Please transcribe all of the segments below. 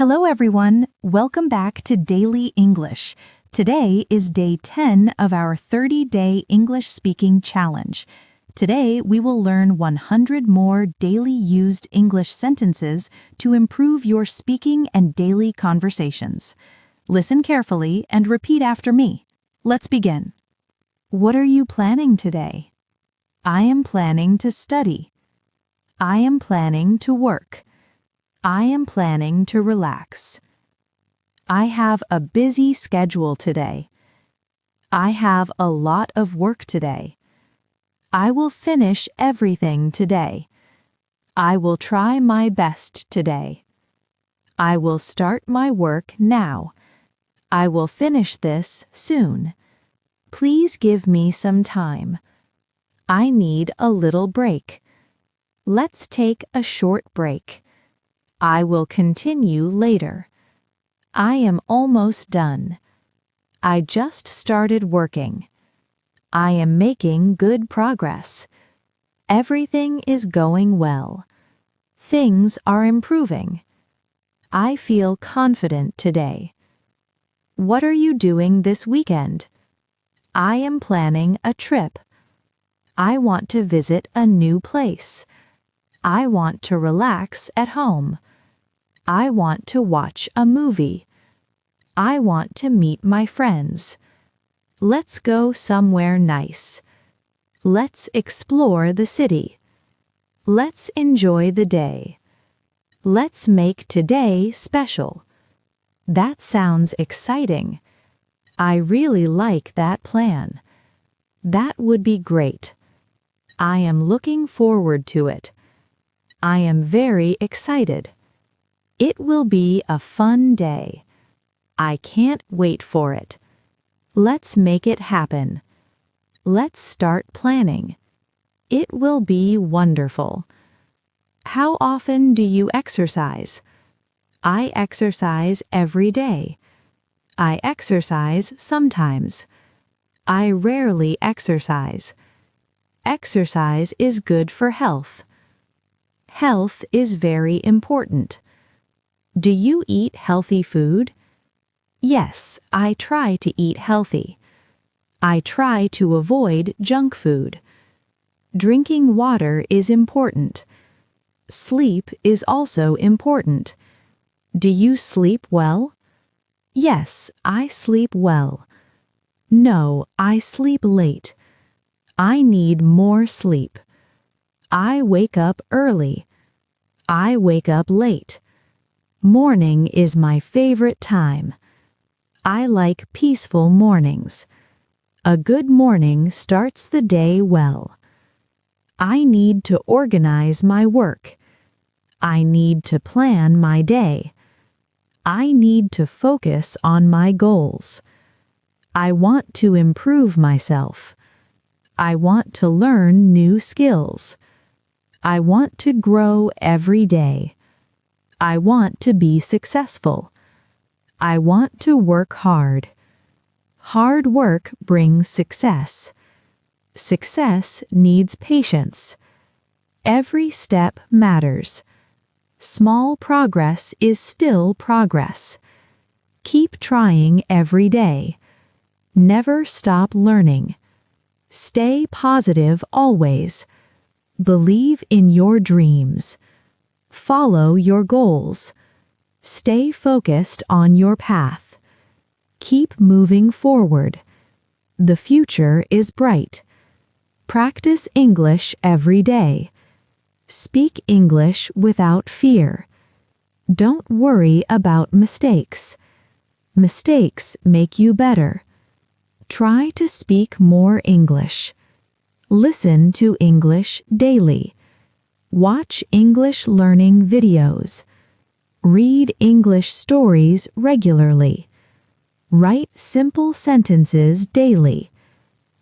Hello everyone, welcome back to Daily English. Today is day 10 of our 30-day English speaking challenge. Today we will learn 100 more daily used English sentences to improve your speaking and daily conversations. Listen carefully and repeat after me. Let's begin. What are you planning today? I am planning to study. I am planning to work. I am planning to relax. I have a busy schedule today. I have a lot of work today. I will finish everything today. I will try my best today. I will start my work now. I will finish this soon. Please give me some time. I need a little break. Let's take a short break. I will continue later. I am almost done. I just started working. I am making good progress. Everything is going well. Things are improving. I feel confident today. What are you doing this weekend? I am planning a trip. I want to visit a new place. I want to relax at home. I want to watch a movie. I want to meet my friends. Let's go somewhere nice. Let's explore the city. Let's enjoy the day. Let's make today special. That sounds exciting. I really like that plan. That would be great. I am looking forward to it. I am very excited. It will be a fun day. I can't wait for it. Let's make it happen. Let's start planning. It will be wonderful. How often do you exercise? I exercise every day. I exercise sometimes. I rarely exercise. Exercise is good for health. Health is very important. Do you eat healthy food? Yes, I try to eat healthy. I try to avoid junk food. Drinking water is important. Sleep is also important. Do you sleep well? Yes, I sleep well. No, I sleep late. I need more sleep. I wake up early. I wake up late. Morning is my favorite time. I like peaceful mornings. A good morning starts the day well. I need to organize my work. I need to plan my day. I need to focus on my goals. I want to improve myself. I want to learn new skills. I want to grow every day. I want to be successful. I want to work hard. Hard work brings success. Success needs patience. Every step matters. Small progress is still progress. Keep trying every day. Never stop learning. Stay positive always. Believe in your dreams. Follow your goals. Stay focused on your path. Keep moving forward. The future is bright. Practice English every day. Speak English without fear. Don't worry about mistakes. Mistakes make you better. Try to speak more English. Listen to English daily. Watch English learning videos. Read English stories regularly. Write simple sentences daily.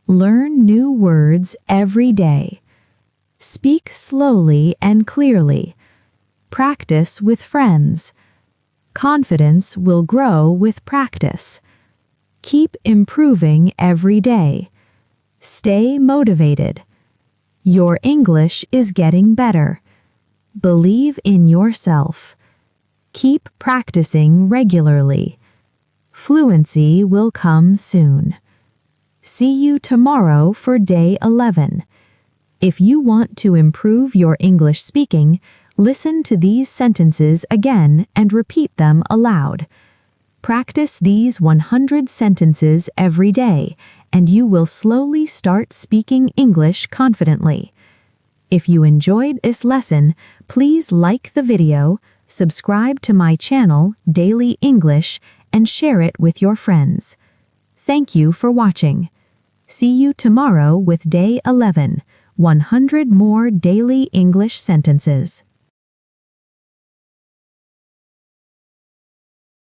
Learn new words every day. Speak slowly and clearly. Practice with friends. Confidence will grow with practice. Keep improving every day. Stay motivated. Your English is getting better. Believe in yourself. Keep practicing regularly. Fluency will come soon. See you tomorrow for day 11. If you want to improve your English speaking, listen to these sentences again and repeat them aloud. Practice these 100 sentences every day, and you will slowly start speaking English confidently. If you enjoyed this lesson, please like the video, subscribe to my channel, Daily English, and share it with your friends. Thank you for watching. See you tomorrow with Day 11, 100 more daily English sentences.